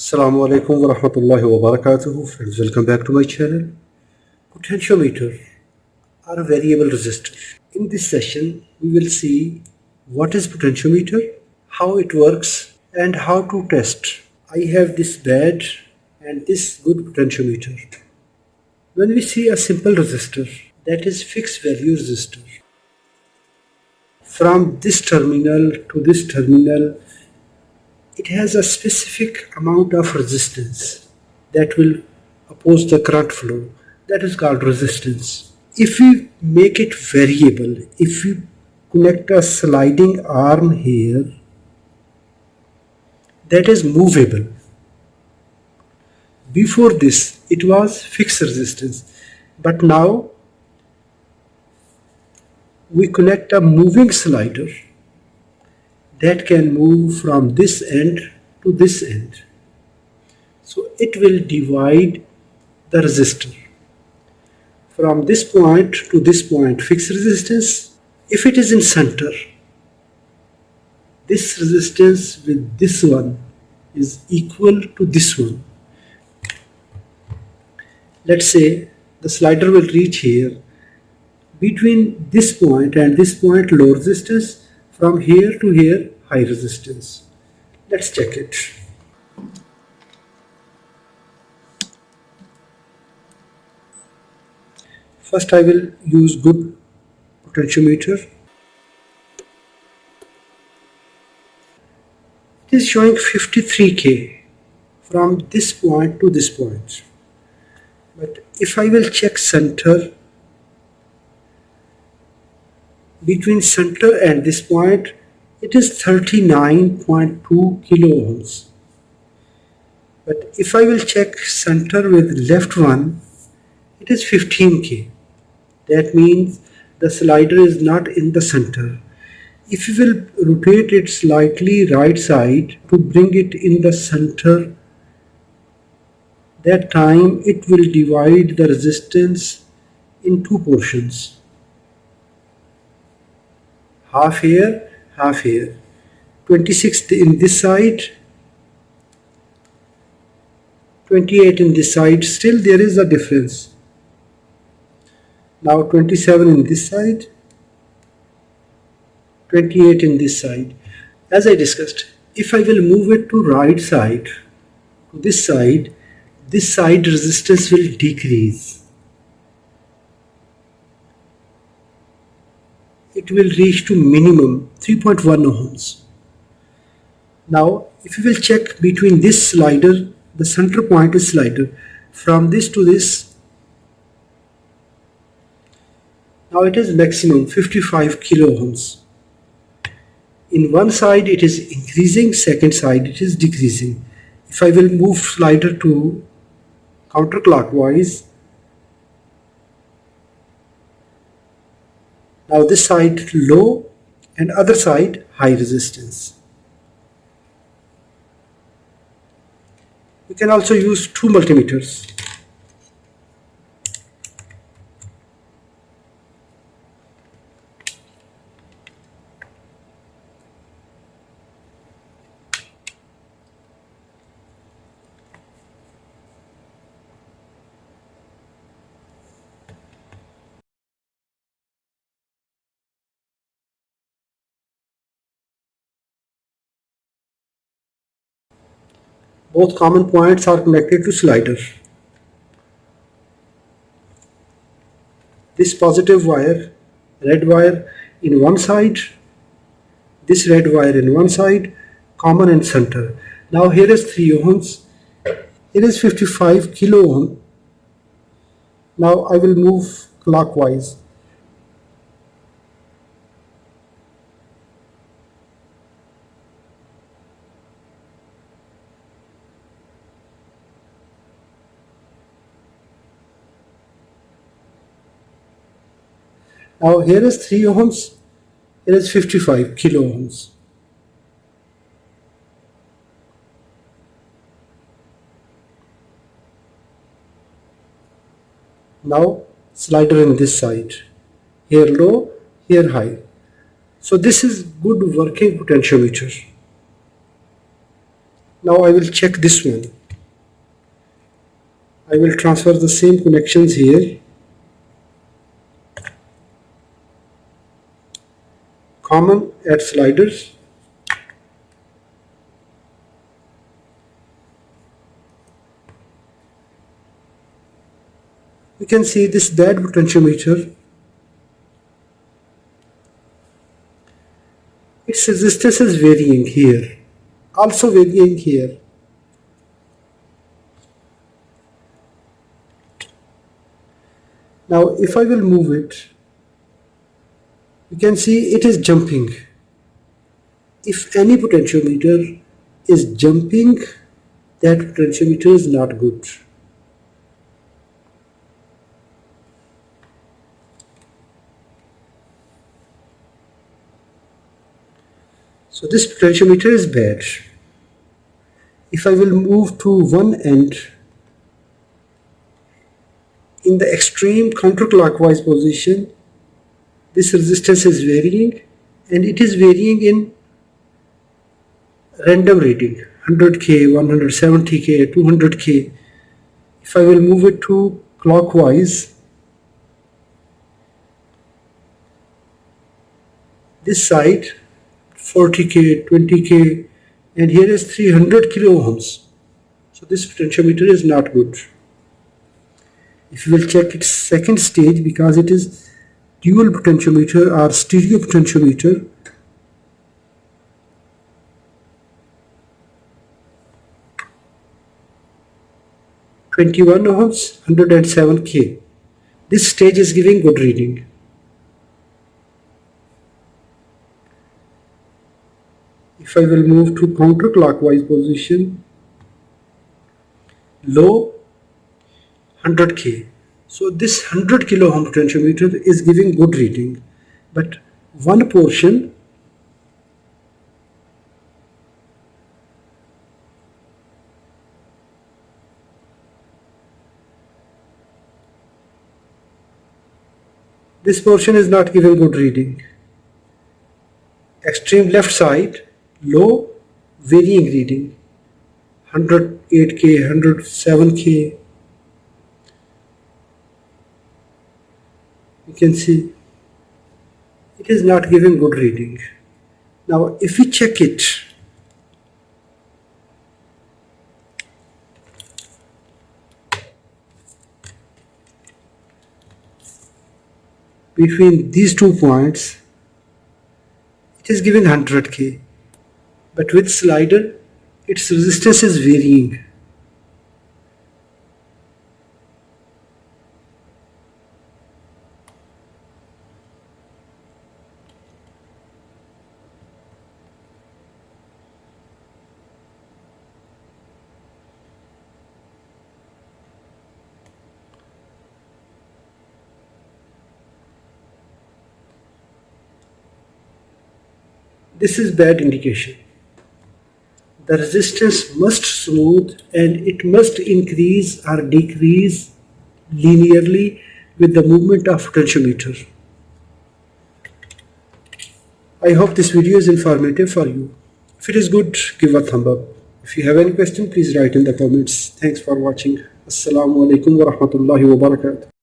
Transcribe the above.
Assalamu alaikum wa rahmatullahi wa barakatuhu. Friends, welcome back to my channel. Potentiometer are a variable resistor. In this session, we will see what is potentiometer, how it works, and how to test. I have this bad and this good potentiometer. When we see a simple resistor, that is fixed value resistor, from this terminal to this terminal, it has a specific amount of resistance that will oppose the current flow. That is called resistance. If we make it variable, if we connect a sliding arm here, that is movable. Before this, it was fixed resistance, but now we connect a moving slider that can move from this end to this end. So it will divide the resistor. From this point to this point, fixed resistance. If it is in center, this resistance with this one is equal to this one. Let's say the slider will reach here. Between this point and this point, low resistance. From here to here, high resistance. Let's check it. First I will use good potentiometer. It is showing 53K from this point to this point. But if I will check center, between center and this point, it is 39.2 kilo ohms. But if I will check center with left one, it is 15K. That means the slider is not in the center. If you will rotate it slightly right side to bring it in the center, that time it will divide the resistance in two portions. Half here, half here. 26 in this side, 28 in this side. Still there is a difference. Now 27 in this side, 28 in this side. As I discussed, if I will move it to right side, to this side resistance will decrease. It will reach to minimum 3.1 ohms. Now if you will check between this slider, the center point is slider, from this to this, now it is maximum 55 kilo ohms. In one side it is increasing, second side it is decreasing. If I will move slider to counterclockwise, now this side low and other side high resistance. We can also use two multimeters. Both common points are connected to slider. This positive wire, red wire in one side, this red wire in one side, common in center. Now here is 3 ohms, here is 55 kilo ohm. Now I will move clockwise. Now here is 3 ohms, here is 55 kilo ohms. Now slider in this side, here low, here high. So this is good working potentiometer. Now I will check this one. I will transfer the same connections here. Common, add sliders. You can see this bad potentiometer. Its resistance is varying here, also varying here. Now if I will move it, you can see it is jumping. If any potentiometer is jumping, that potentiometer is not good. So this potentiometer is bad. If I will move to one end, in the extreme counterclockwise position, this resistance is varying, and it is varying in random reading, 100k, 170k, 200k. If I will move it to clockwise, this side 40k, 20k, and here is 300 kilo ohms. So this potentiometer is not good. If you will check its second stage, because it is dual potentiometer or stereo potentiometer, (21 ohms, 107k). This stage is giving good reading. If I will move to counterclockwise position, low 100k. So this 100 kilo ohm potentiometer is giving good reading, but one portion this portion is not giving good reading. Extreme left side, low, varying reading, 108k, 107k. You can see it is not giving good reading. Now if we check it, between these 2 points, it is giving 100k, but with slider its resistance is varying. This is bad indication. The resistance must smooth, and it must increase or decrease linearly with the movement of potentiometer. I hope this video is informative for you. If it is good, give a thumb up. If you have any question, please write in the comments. Thanks for watching. Assalamu alaikum wa rahmatullahi wa barakatuh.